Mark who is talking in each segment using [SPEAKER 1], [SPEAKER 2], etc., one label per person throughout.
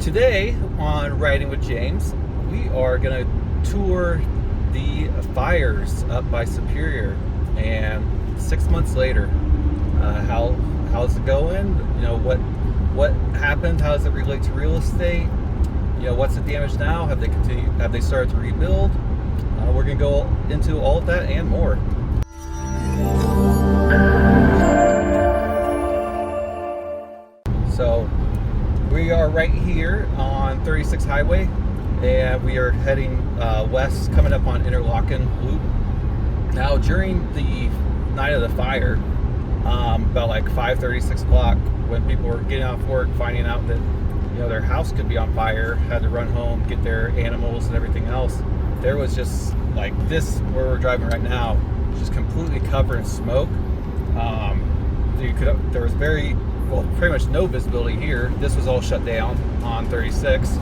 [SPEAKER 1] Today on Riding with James, we are going to tour the fires up by Superior. And 6 months later, how's it going? You know, what happened? How does it relate to real estate? You know, what's the damage now? Have they started to rebuild? We're going to go into all of that and more. So we are right here on 36 Highway, and we are heading west, coming up on Interlochen Loop. Now, during the night of the fire, about like 5:30, 6 o'clock, when people were getting off work, finding out that their house could be on fire, had to run home, get their animals and everything else, there was just like this, where we're driving right now, just completely covered in smoke. There was pretty much no visibility here. This was all shut down on 36.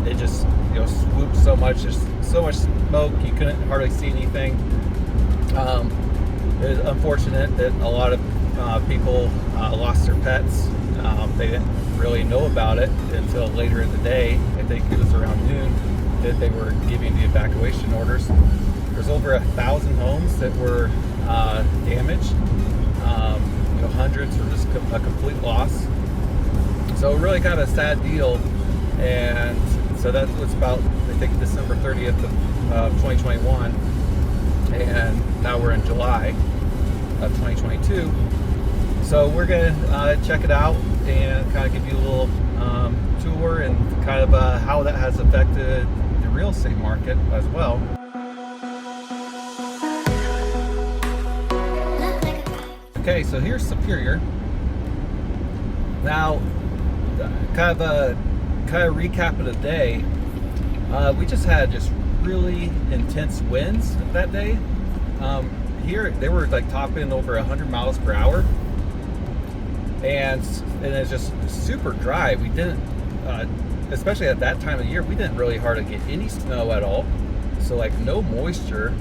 [SPEAKER 1] It just swooped so much, just so much smoke, you couldn't hardly see anything. It was unfortunate that a lot of people lost their pets. They didn't really know about it until later in the day. I think it was around noon that they were giving the evacuation orders. There's over 1,000 homes that were damaged. Hundreds were just a complete loss. So really kind of a sad deal. And so that was about, I think, December 30th of 2021. And now we're in July of 2022. So we're going to check it out and kind of give you a little tour and kind of how that has affected the real estate market as well. Okay, so here's Superior. Now, kind of a recap of the day. We just had just really intense winds that day. Here they were like topping over 100 miles per hour, and it's just super dry. We didn't, especially at that time of year, we didn't really hardly get any snow at all. So like no moisture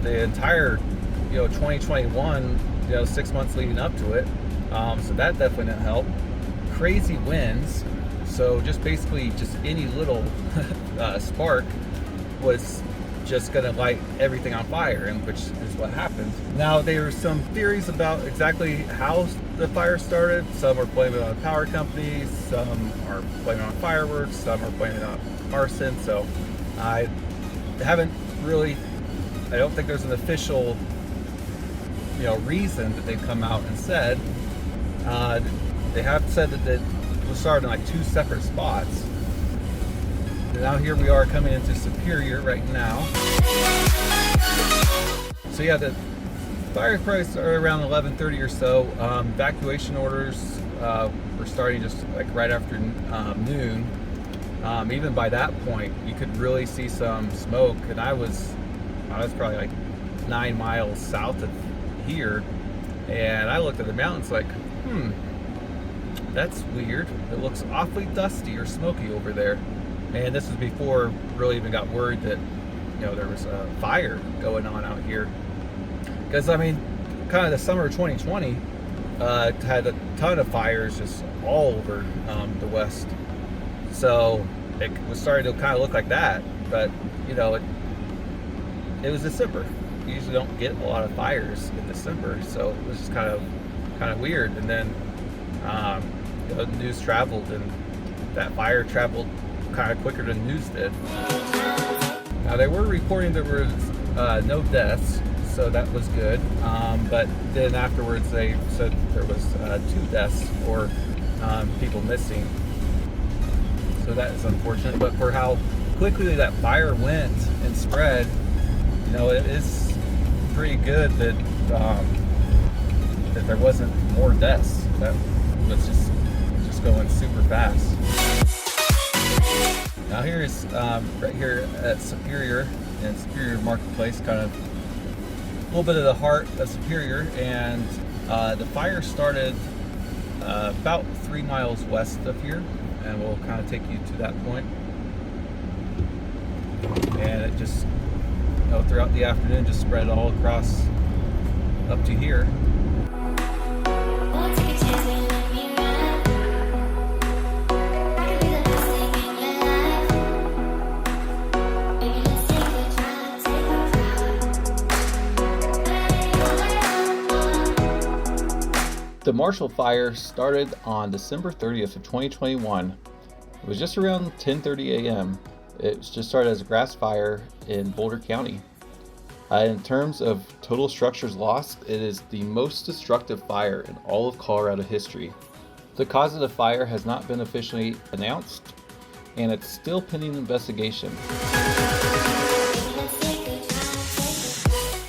[SPEAKER 1] the entire 2021. 6 months leading up to it, so that definitely didn't help. Crazy winds, so just basically just any little spark was just gonna light everything on fire, and which is what happened. Now, there are some theories about exactly how the fire started. Some are blaming it on power companies, some are blaming it on fireworks, some are blaming it on arson. So I don't think there's an official reason that they've come out and said. They have said that it was started in like two separate spots. And now here we are coming into Superior right now. So yeah, the fire prices are around 11:30 or so. Evacuation orders were starting just like right after noon. Even by that point, you could really see some smoke, and I was probably like 9 miles south of here, and I looked at the mountains like, that's weird. It looks awfully dusty or smoky over there. And this was before really even got word that there was a fire going on out here. Because I mean, kind of the summer of 2020 had a ton of fires just all over the west. So it was starting to kind of look like that, but it was December. You usually don't get a lot of fires in December, so it was just kind of weird. And then the news traveled, and that fire traveled kind of quicker than news did. Now, they were reporting there was no deaths, so that was good. But then afterwards, they said there was 2 deaths or people missing. So that is unfortunate. But for how quickly that fire went and spread, it is pretty good that that there wasn't more deaths. That was just going super fast. Now here is right here at Superior and Superior Marketplace, kind of a little bit of the heart of Superior, and the fire started about 3 miles west of here, and we'll kind of take you to that point. And it just throughout the afternoon just spread all across up to here. The Marshall Fire started on December 30th of 2021. It was just around 10:30 a.m. It just started as a grass fire in Boulder County. In terms of total structures lost, it is the most destructive fire in all of Colorado history. The cause of the fire has not been officially announced, and it's still pending investigation.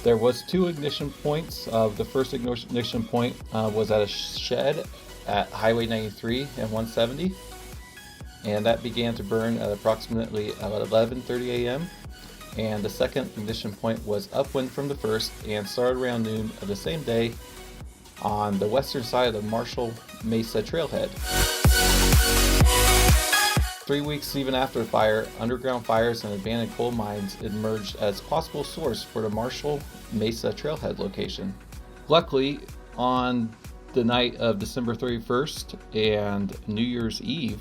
[SPEAKER 1] There was 2 ignition points. The first ignition point was at a shed at Highway 93 and 170, and that began to burn at approximately 11:30 a.m. And the second ignition point was upwind from the first and started around noon of the same day on the western side of the Marshall Mesa trailhead. 3 weeks even after the fire, underground fires and abandoned coal mines emerged as possible source for the Marshall Mesa trailhead location. Luckily, on the night of December 31st and New Year's Eve,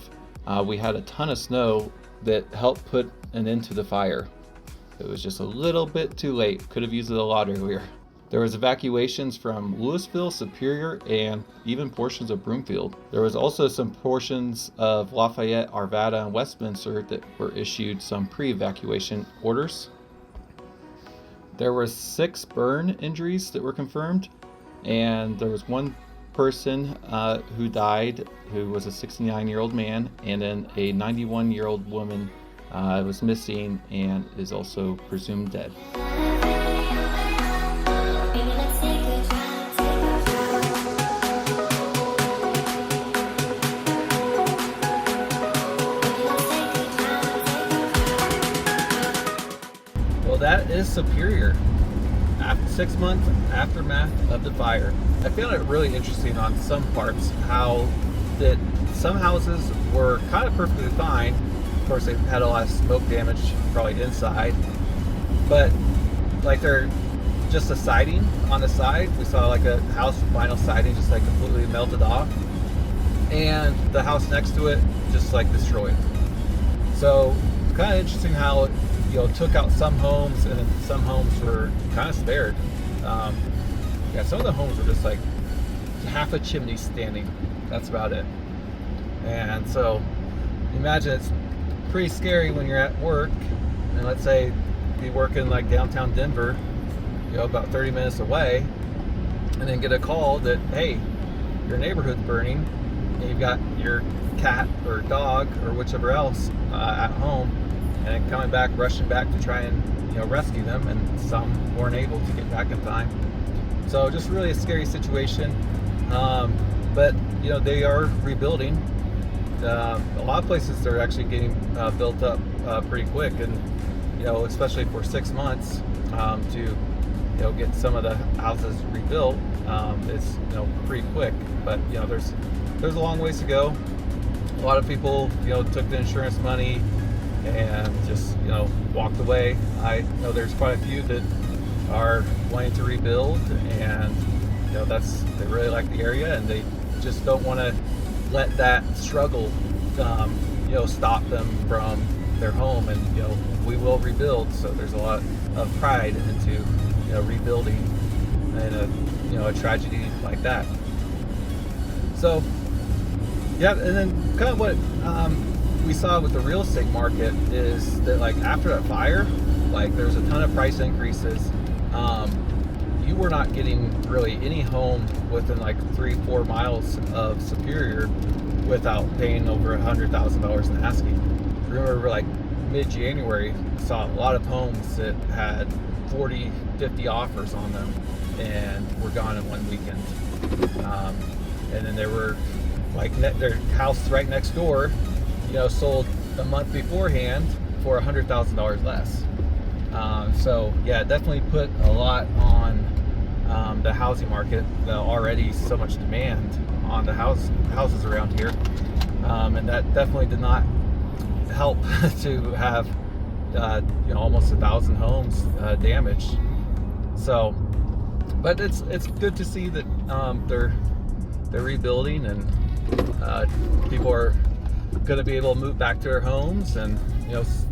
[SPEAKER 1] we had a ton of snow that helped put an end to the fire. It was just a little bit too late. Could have used it a lot earlier. There was evacuations from Louisville, Superior, and even portions of Broomfield. There was also some portions of Lafayette, Arvada, and Westminster that were issued some pre-evacuation orders. There were 6 burn injuries that were confirmed, and there was 1 person who died, who was a 69-year-old man, and then a 91-year-old woman was missing and is also presumed dead. Well, that is Superior. After 6 months aftermath of the fire. I found it really interesting on some parts how that some houses were kind of perfectly fine. Of course, they had a lot of smoke damage, probably inside, but like they're just a siding on the side. We saw like a house with vinyl siding just like completely melted off, and the house next to it just like destroyed. So kind of interesting how it took out some homes, and then some homes were kind of spared. Some of the homes were just like half a chimney standing. That's about it. And so imagine it's pretty scary when you're at work, and let's say you work in like downtown Denver, about 30 minutes away, and then get a call that, hey, your neighborhood's burning, and you've got your cat or dog or whichever else at home, and then coming back, rushing back to try and rescue them, and some weren't able to get back in time. So just really a scary situation. But they are rebuilding. A lot of places they're actually getting built up pretty quick, and especially for 6 months to get some of the houses rebuilt. It's pretty quick, but there's a long ways to go. A lot of people took the insurance money and just walked away. I know there's quite a few that are wanting to rebuild, and they really like the area, and they just don't want to let that struggle stop them from their home. And we will rebuild. So there's a lot of pride into rebuilding in a tragedy like that. So yeah, and then kind of what we saw with the real estate market is that like after that fire, like there's a ton of price increases. You were not getting really any home within like 3-4 miles of Superior without paying over $100,000 in asking. Remember, like mid-January, saw a lot of homes that had 40, 50 offers on them and were gone in one weekend. And then there were like their house right next door, sold a month beforehand for $100,000 less. So yeah, definitely put a lot on the housing market. Already so much demand on the houses around here, and that definitely did not help to have almost 1,000 homes damaged. So, but it's good to see that they're rebuilding, and people are going to be able to move back to their homes and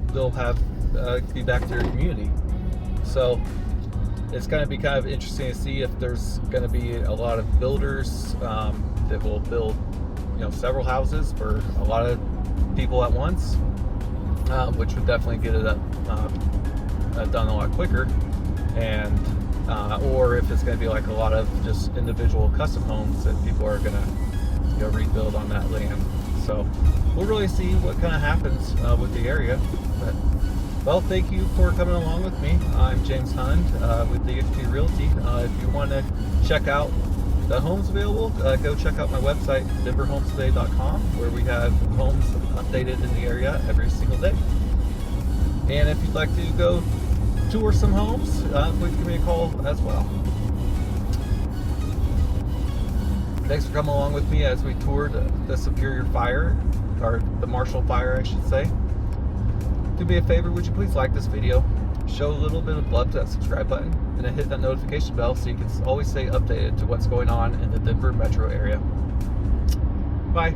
[SPEAKER 1] still have be back to their community. So it's going to be kind of interesting to see if there's going to be a lot of builders that will build, several houses for a lot of people at once, which would definitely get it done a lot quicker, and or if it's going to be like a lot of just individual custom homes that people are going to rebuild on that land. So we'll really see what kind of happens with the area. But, well, thank you for coming along with me. I'm James Hund with DXP Realty. If you want to check out the homes available, go check out my website, denverhometoday.com, where we have homes updated in the area every single day. And if you'd like to go tour some homes, please give me a call as well. Thanks for coming along with me as we toured the Superior Fire, or the Marshall Fire, I should say. Do me a favor, would you please like this video, show a little bit of love to that subscribe button, and then hit that notification bell so you can always stay updated to what's going on in the Denver metro area. Bye.